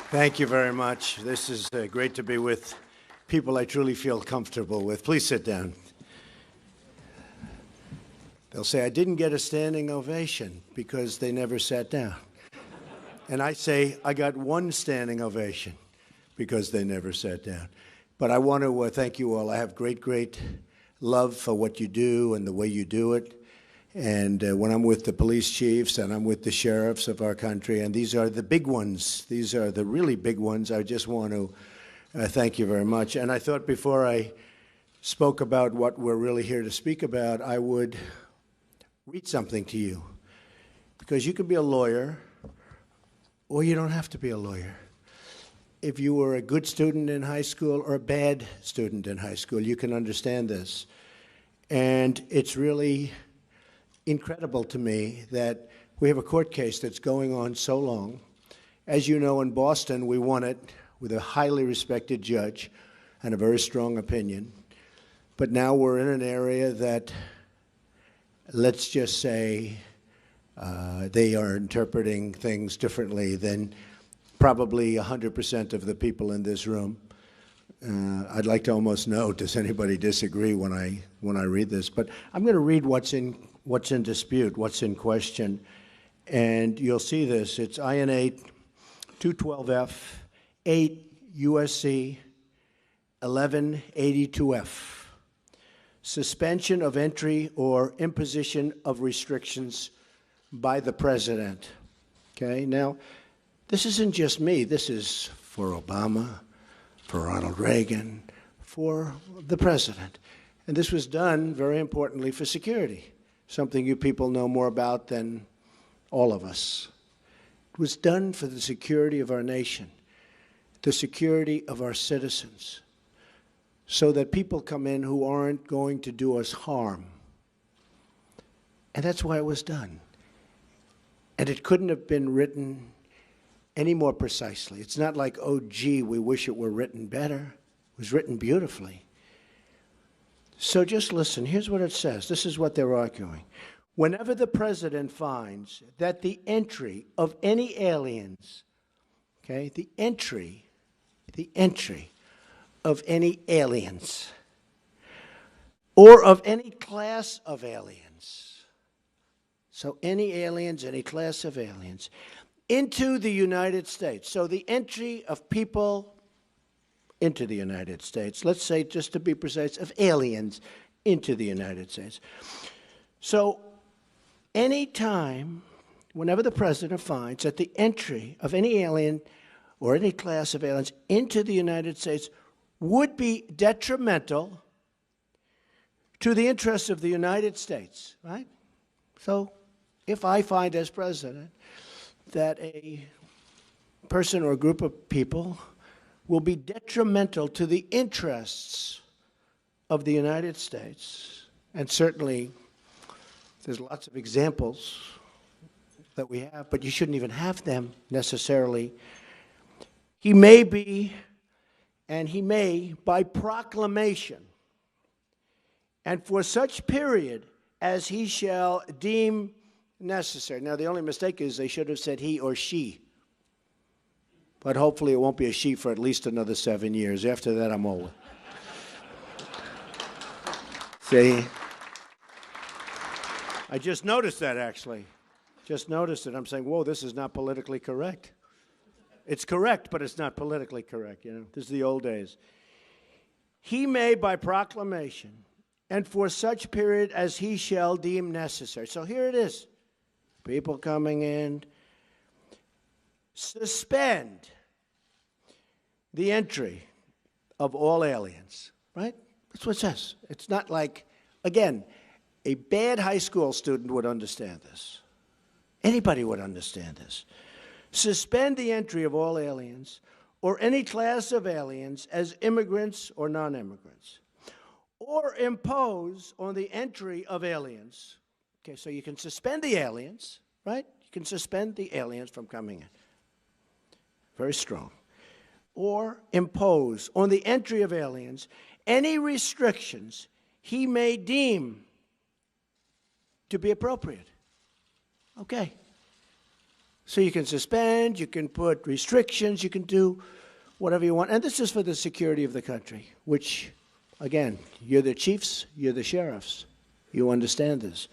Thank you very much. This is great to be with people I truly feel comfortable with. Please sit down. They'll say, I didn't get a standing ovation because they never sat down. And I say, I got one standing ovation because they never sat down. But I want to thank you all. I have great love for what you do and the way you do it. And when I'm with the police chiefs and I'm with the sheriffs of our country, and these are the big ones, these are the really big ones, I just want to thank you very much. And I thought before I spoke about what we're really here to speak about, I would read something to you. Because you could be a lawyer, or you don't have to be a lawyer. If you were a good student in high school or a bad student in high school, you can understand this. And it's really incredible to me that we have a court case that's going on so long. As you know, in Boston, we won it with a highly respected judge and a very strong opinion. But now we're in an area that, let's just say, they are interpreting things differently than probably 100% of the people in this room. I'd like to almost know, does anybody disagree when I read this? But I'm going to read what's in dispute, what's in question. And you'll see this. It's INA 212F, 8 USC 1182F. Suspension of entry or imposition of restrictions by the president. Okay, now, this isn't just me. This is for Obama, for Ronald Reagan, for the president. And this was done, very importantly, for security, something you people know more about than all of us. It was done for the security of our nation, the security of our citizens, so that people come in who aren't going to do us harm. And that's why it was done. And it couldn't have been written any more precisely. It's not like, oh, gee, we wish it were written better. It was written beautifully. So just listen. Here's what it says. This is what they're arguing. Whenever the president finds that the entry of any aliens, okay, the entry of any aliens or of any class of aliens, so any aliens, any class of aliens, into the United States. So the entry of people into the United States, let's say, just to be precise, of aliens into the United States. So any time, whenever the president finds that the entry of any alien or any class of aliens into the United States would be detrimental to the interests of the United States, right? So if I find as president that a person or a group of people will be detrimental to the interests of the United States, and certainly there's lots of examples that we have, but you shouldn't even have them necessarily. He may be, and he may, by proclamation, and for such period as he shall deem necessary. Now, the only mistake is they should have said he or she. But hopefully it won't be a she for at least another 7 years. After that, I'm over. See? I just noticed that, actually. Just noticed it. I'm saying, whoa, this is not politically correct. It's correct, but it's not politically correct. You know, this is the old days. He may, by proclamation, and for such period as he shall deem necessary. So here it is. People coming in. Suspend the entry of all aliens, right? That's what it says. It's not like, again, a bad high school student would understand this. Anybody would understand this. Suspend the entry of all aliens or any class of aliens as immigrants or non-immigrants, or impose on the entry of aliens. Okay, so you can suspend the aliens, right? You can suspend the aliens from coming in. Very strong. Or impose on the entry of aliens any restrictions he may deem to be appropriate. Okay. So you can suspend, you can put restrictions, you can do whatever you want. And this is for the security of the country, which, again, you're the chiefs, you're the sheriffs. You understand this.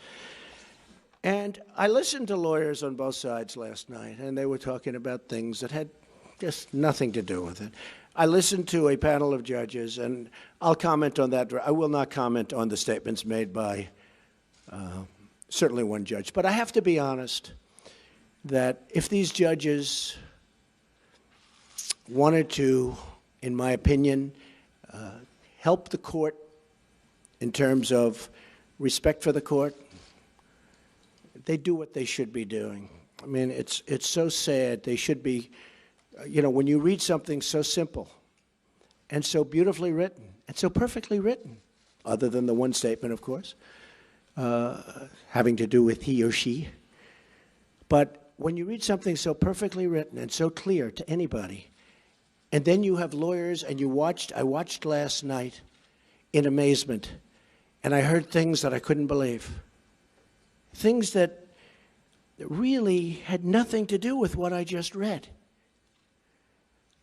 And I listened to lawyers on both sides last night, and they were talking about things that had just nothing to do with it. I listened to a panel of judges, and I'll comment on that. I will not comment on the statements made by certainly one judge. But I have to be honest that if these judges wanted to, in my opinion, help the court in terms of respect for the court, they do what they should be doing. I mean, it's so sad. They should be, you know, when you read something so simple and so beautifully written and so perfectly written, other than the one statement, of course, having to do with he or she. But when you read something so perfectly written and so clear to anybody, and then you have lawyers, and I watched last night in amazement, and I heard things that I couldn't believe. Things that really had nothing to do with what I just read.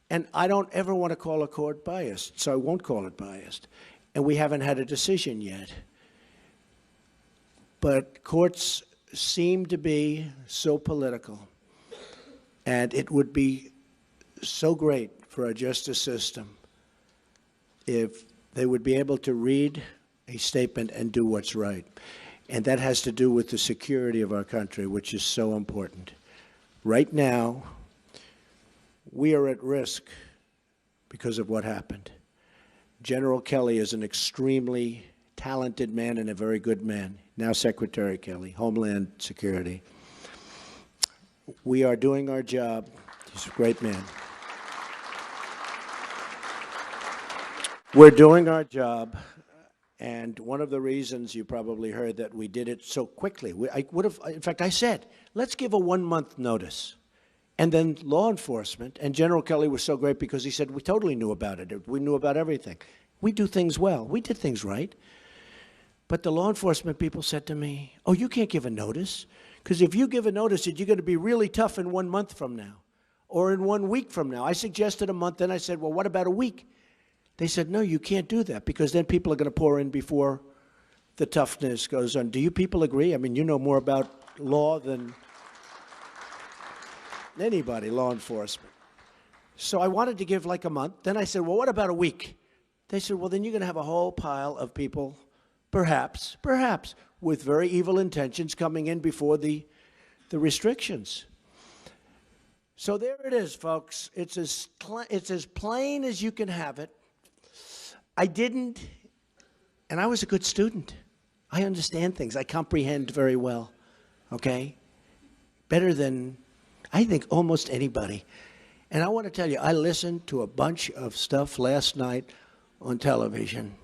And I don't ever want to call a court biased, so I won't call it biased. And we haven't had a decision yet. But courts seem to be so political. And it would be so great for our justice system if they would be able to read a statement and do what's right. And that has to do with the security of our country, which is so important. Right now, we are at risk because of what happened. General Kelly is an extremely talented man and a very good man. Now Secretary Kelly, Homeland Security. We are doing our job. He's a great man. We're doing our job. And one of the reasons you probably heard that we did it so quickly, in fact, I said, let's give a 1-month notice. And then law enforcement, and General Kelly was so great because he said, we totally knew about it. We knew about everything. We do things well. We did things right. But the law enforcement people said to me, oh, you can't give a notice. Because if you give a notice, you're going to be really tough in 1 month from now or in 1 week from now. I suggested a month. Then I said, well, what about a week? They said, no, you can't do that because then people are going to pour in before the toughness goes on. Do you people agree? I mean, you know more about law than anybody, law enforcement. So I wanted to give like a month. Then I said, well, what about a week? They said, well, then you're going to have a whole pile of people, perhaps, with very evil intentions coming in before the restrictions. So there it is, folks. It's as plain as you can have it. I didn't, and I was a good student. I understand things. I comprehend very well, okay? Better than, I think, almost anybody. And I want to tell you, I listened to a bunch of stuff last night on television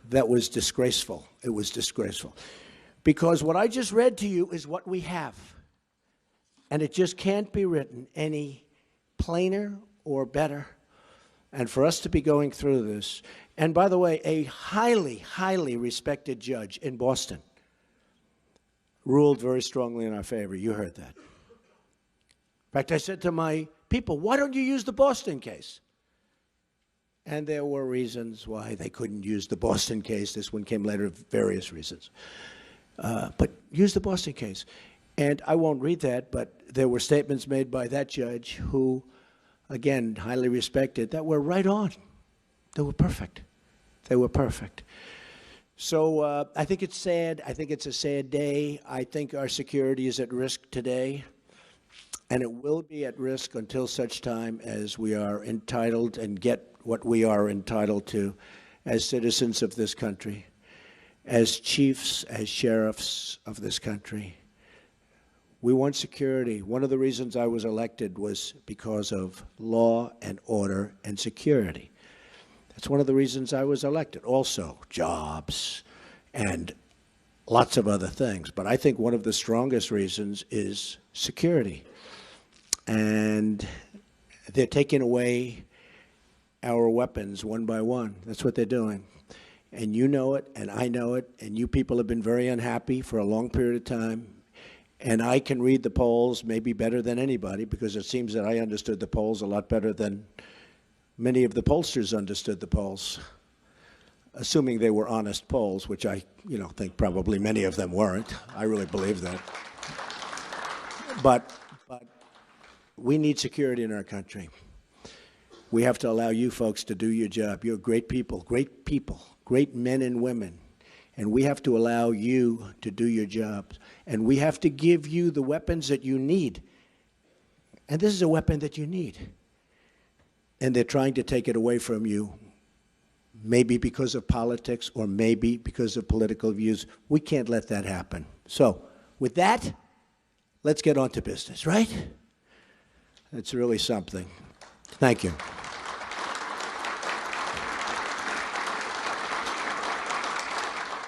that was disgraceful. It was disgraceful. Because what I just read to you is what we have. And it just can't be written any plainer or better. And for us to be going through this, and by the way, a highly, highly respected judge in Boston ruled very strongly in our favor. You heard that. In fact, I said to my people, why don't you use the Boston case? And there were reasons why they couldn't use the Boston case. This one came later, various reasons. But use the Boston case. And I won't read that, but there were statements made by that judge who, again, highly respected, that were right on. They were perfect. They were perfect. So I think it's sad. I think it's a sad day. I think our security is at risk today, and it will be at risk until such time as we are entitled and get what we are entitled to as citizens of this country, as chiefs, as sheriffs of this country. We want security. One of the reasons I was elected was because of law and order and security. That's one of the reasons I was elected. Also, jobs and lots of other things. But I think one of the strongest reasons is security. And they're taking away our weapons one by one. That's what they're doing. And you know it, and I know it, and you people have been very unhappy for a long period of time. And I can read the polls maybe better than anybody, because it seems that I understood the polls a lot better than many of the pollsters understood the polls, assuming they were honest polls, which I think probably many of them weren't. I really believe that. But we need security in our country. We have to allow you folks to do your job. You're great people, great men and women. And we have to allow you to do your jobs. And we have to give you the weapons that you need. And this is a weapon that you need. And they're trying to take it away from you, maybe because of politics or maybe because of political views. We can't let that happen. So with that, let's get on to business, right? It's really something. Thank you.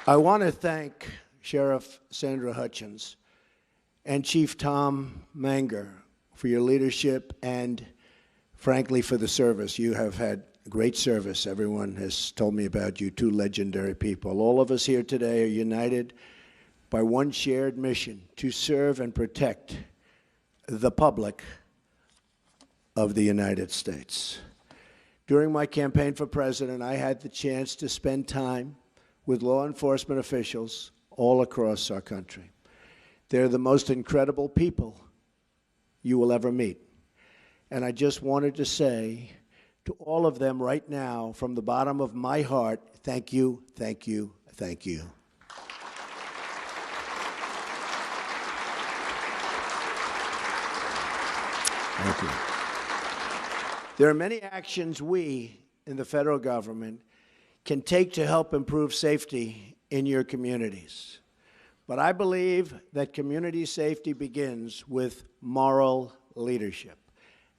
I want to thank Sheriff Sandra Hutchins and Chief Tom Manger for your leadership and, frankly, for the service. You have had great service. Everyone has told me about you, two legendary people. All of us here today are united by one shared mission: to serve and protect the public of the United States. During my campaign for president, I had the chance to spend time with law enforcement officials all across our country. They're the most incredible people you will ever meet. And I just wanted to say to all of them right now, from the bottom of my heart, thank you, thank you, thank you. Thank you. There are many actions we in the federal government can take to help improve safety in your communities. But I believe that community safety begins with moral leadership.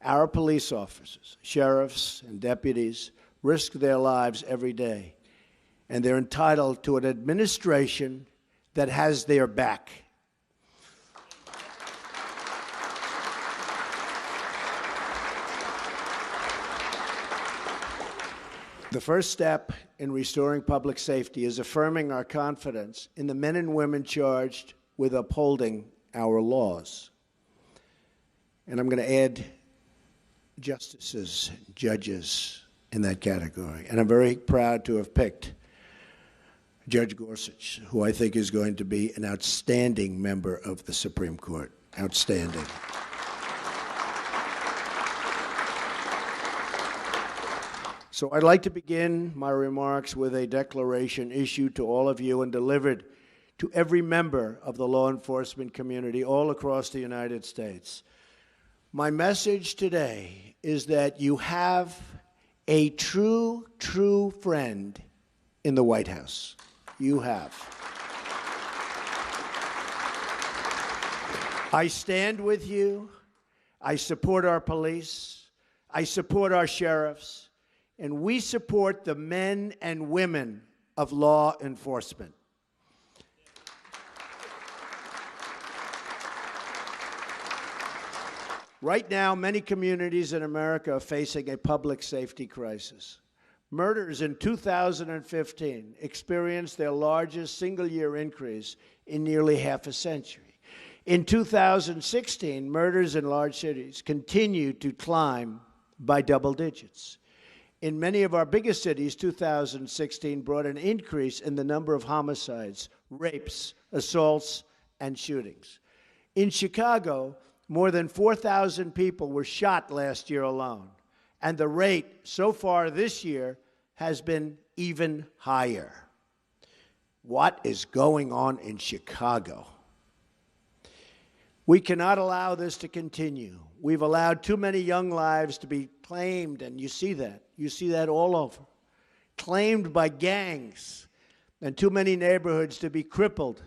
Our police officers, sheriffs, and deputies risk their lives every day, and they're entitled to an administration that has their back. The first step in restoring public safety is affirming our confidence in the men and women charged with upholding our laws. And I'm going to add justices, judges in that category. And I'm very proud to have picked Judge Gorsuch, who I think is going to be an outstanding member of the Supreme Court. Outstanding. So I'd like to begin my remarks with a declaration issued to all of you and delivered to every member of the law enforcement community all across the United States. My message today is that you have a true friend in the White House. You have. I stand with you. I support our police. I support our sheriffs. And we support the men and women of law enforcement. Right now, many communities in America are facing a public safety crisis. Murders in 2015 experienced their largest single-year increase in nearly half a century. In 2016, murders in large cities continued to climb by double digits. In many of our biggest cities, 2016 brought an increase in the number of homicides, rapes, assaults, and shootings. In Chicago, more than 4,000 people were shot last year alone, and the rate so far this year has been even higher. What is going on in Chicago? We cannot allow this to continue. We've allowed too many young lives to be claimed, and you see that. You see that all over. Claimed by gangs, and too many neighborhoods to be crippled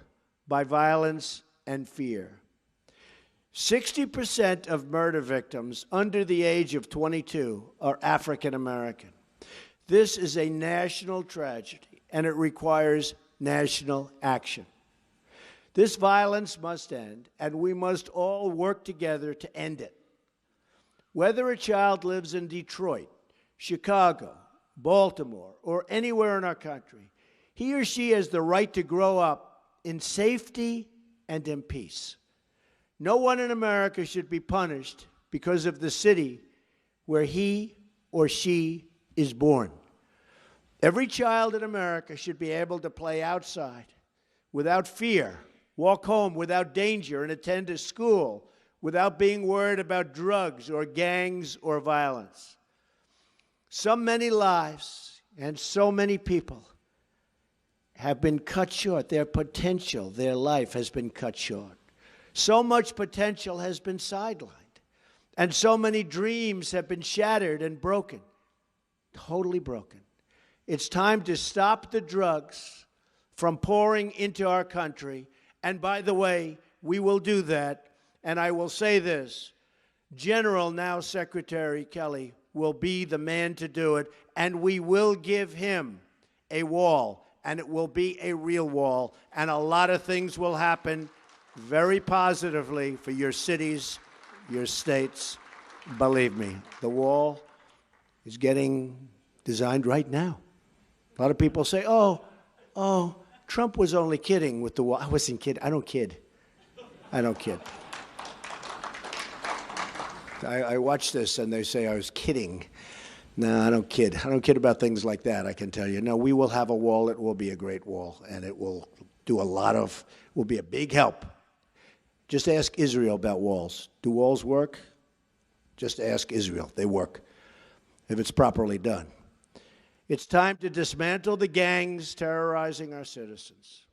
by violence and fear. 60% of murder victims under the age of 22 are African American. This is a national tragedy, and it requires national action. This violence must end, and we must all work together to end it. Whether a child lives in Detroit, Chicago, Baltimore, or anywhere in our country, he or she has the right to grow up in safety and in peace. No one in America should be punished because of the city where he or she is born. Every child in America should be able to play outside without fear, walk home without danger, and attend a school without being worried about drugs or gangs or violence. So many lives and so many people have been cut short. Their potential, their life has been cut short. So much potential has been sidelined. And so many dreams have been shattered and broken, totally broken. It's time to stop the drugs from pouring into our country. And by the way, we will do that. And I will say this, General, now Secretary Kelly, will be the man to do it. And we will give him a wall. And it will be a real wall. And a lot of things will happen very positively for your cities, your states. Believe me, the wall is getting designed right now. A lot of people say, oh, Trump was only kidding with the wall. I wasn't kidding. I don't kid. I watch this and they say I was kidding. No, I don't kid. I don't kid about things like that, I can tell you. No, we will have a wall. It will be a great wall, and it will do will be a big help. Just ask Israel about walls. Do walls work? Just ask Israel. They work if it's properly done. It's time to dismantle the gangs terrorizing our citizens.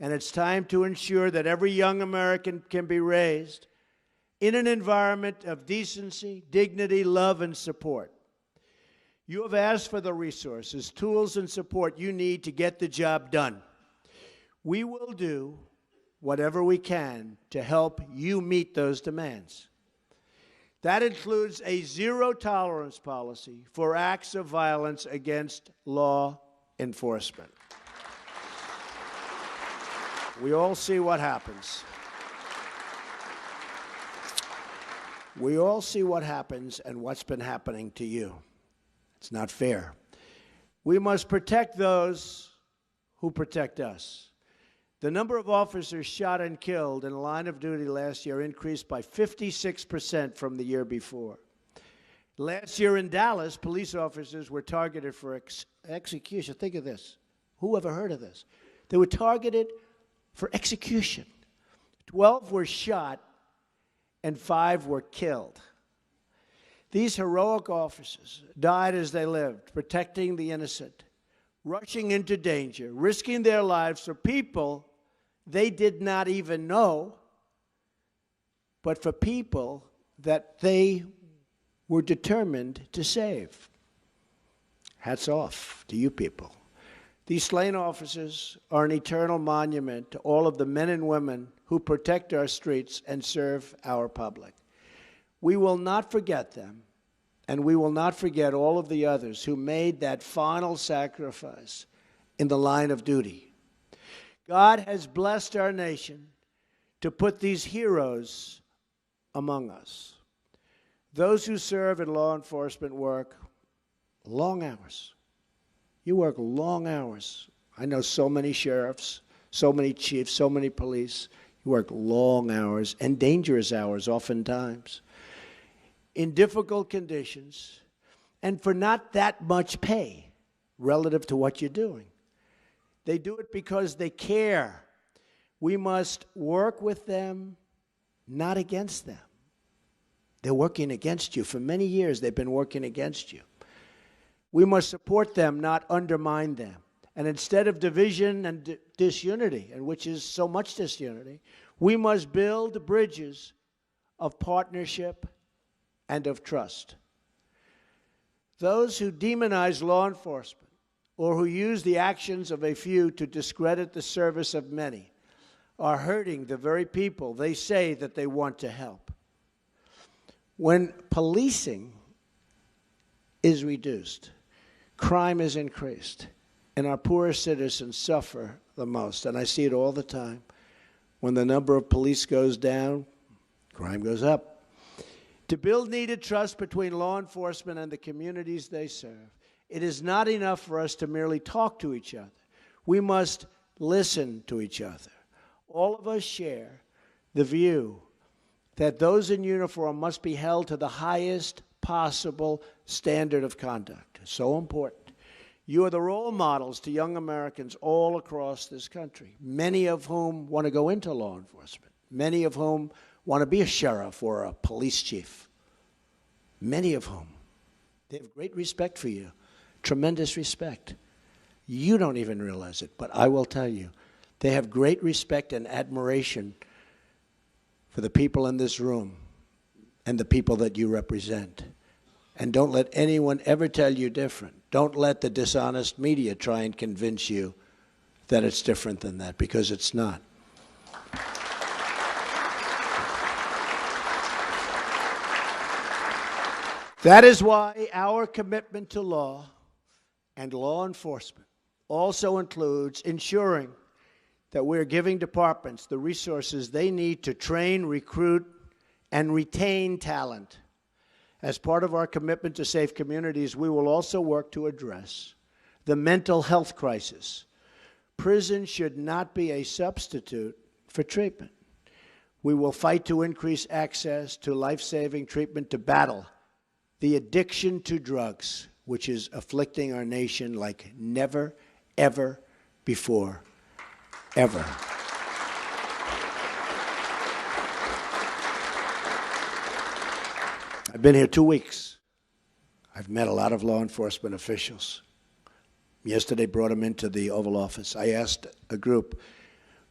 And it's time to ensure that every young American can be raised in an environment of decency, dignity, love, and support. You have asked for the resources, tools, and support you need to get the job done. We will do whatever we can to help you meet those demands. That includes a zero-tolerance policy for acts of violence against law enforcement. We all see what happens. We all see what happens and what's been happening to you. It's not fair. We must protect those who protect us. The number of officers shot and killed in the line of duty last year increased by 56% from the year before. Last year in Dallas, police officers were targeted for execution. Think of this. Who ever heard of this? They were targeted for execution. 12 were shot and 5 were killed. These heroic officers died as they lived, protecting the innocent, rushing into danger, risking their lives for people they did not even know, but for people that they were determined to save. Hats off to you people. These slain officers are an eternal monument to all of the men and women who protect our streets and serve our public. We will not forget them, and we will not forget all of the others who made that final sacrifice in the line of duty. God has blessed our nation to put these heroes among us. Those who serve in law enforcement work long hours. You work long hours. I know so many sheriffs, so many chiefs, so many police. You work long hours and dangerous hours oftentimes in difficult conditions and for not that much pay relative to what you're doing. They do it because they care. We must work with them, not against them. They're working against you. For many years, they've been working against you. We must support them, not undermine them. And instead of division and disunity, and which is so much disunity, we must build bridges of partnership and of trust. Those who demonize law enforcement or who use the actions of a few to discredit the service of many are hurting the very people they say that they want to help. When policing is reduced, crime is increased, and our poorest citizens suffer the most. And I see it all the time. When the number of police goes down, crime goes up. To build needed trust between law enforcement and the communities they serve, it is not enough for us to merely talk to each other. We must listen to each other. All of us share the view that those in uniform must be held to the highest possible standard of conduct. So important. You are the role models to young Americans all across this country, many of whom want to go into law enforcement, many of whom want to be a sheriff or a police chief, many of whom. They have great respect for you, tremendous respect. You don't even realize it, but I will tell you, they have great respect and admiration for the people in this room and the people that you represent. And don't let anyone ever tell you different. Don't let the dishonest media try and convince you that it's different than that, because it's not. That is why our commitment to law and law enforcement also includes ensuring that we're giving departments the resources they need to train, recruit, and retain talent. As part of our commitment to safe communities, we will also work to address the mental health crisis. Prison should not be a substitute for treatment. We will fight to increase access to life-saving treatment to battle the addiction to drugs, which is afflicting our nation like never, ever before, ever. I've been here 2 weeks. I've met a lot of law enforcement officials. Yesterday, brought them into the Oval Office. I asked a group,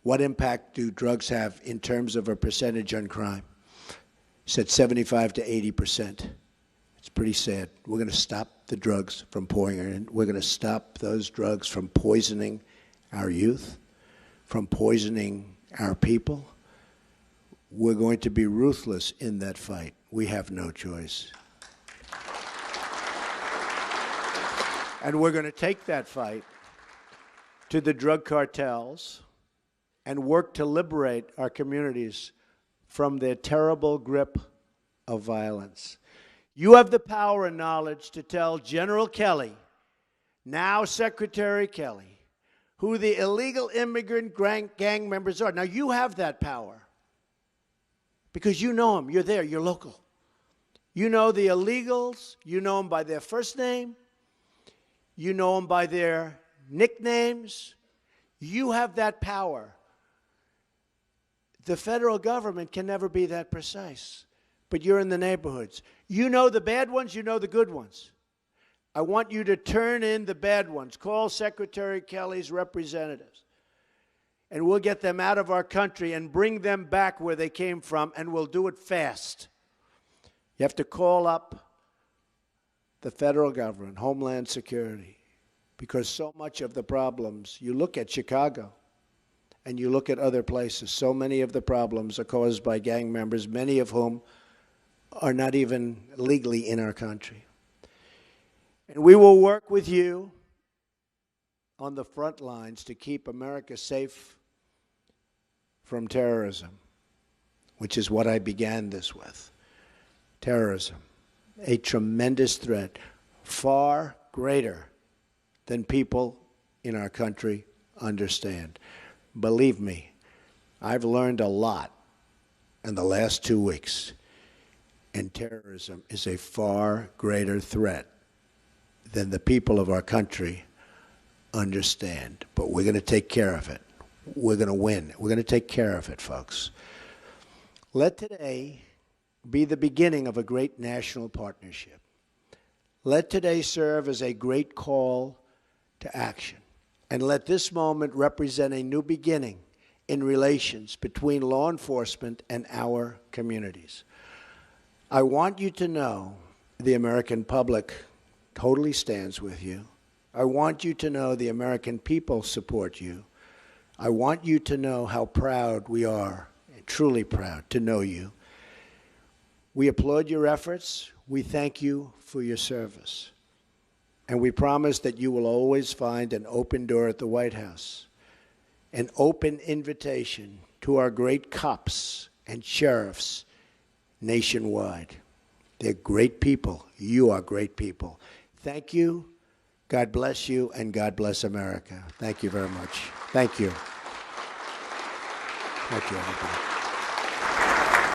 what impact do drugs have in terms of a percentage on crime? Said 75 to 80%. It's pretty sad. We're going to stop the drugs from pouring in. We're going to stop those drugs from poisoning our youth, from poisoning our people. We're going to be ruthless in that fight. We have no choice. And we're going to take that fight to the drug cartels and work to liberate our communities from their terrible grip of violence. You have the power and knowledge to tell General Kelly, now Secretary Kelly, who the illegal immigrant gang members are. Now, you have that power because you know them. You're there. You're local. You know the illegals. You know them by their first name. You know them by their nicknames. You have that power. The federal government can never be that precise, but you're in the neighborhoods. You know the bad ones. You know the good ones. I want you to turn in the bad ones. Call Secretary Kelly's representatives, and we'll get them out of our country and bring them back where they came from, and we'll do it fast. You have to call up the federal government, Homeland Security, because so much of the problems, you look at Chicago and you look at other places, so many of the problems are caused by gang members, many of whom are not even legally in our country. And we will work with you on the front lines to keep America safe from terrorism, which is what I began this with. Terrorism, a tremendous threat, far greater than people in our country understand. Believe me, I've learned a lot in the last 2 weeks, and terrorism is a far greater threat than the people of our country understand. But we're going to take care of it. We're going to win. We're going to take care of it, folks. Let today be the beginning of a great national partnership. Let today serve as a great call to action. And let this moment represent a new beginning in relations between law enforcement and our communities. I want you to know the American public totally stands with you. I want you to know the American people support you. I want you to know how proud we are, truly proud to know you. We applaud your efforts. We thank you for your service. And we promise that you will always find an open door at the White House, an open invitation to our great cops and sheriffs nationwide. They're great people. You are great people. Thank you. God bless you, and God bless America. Thank you very much. Thank you. Thank you, everybody.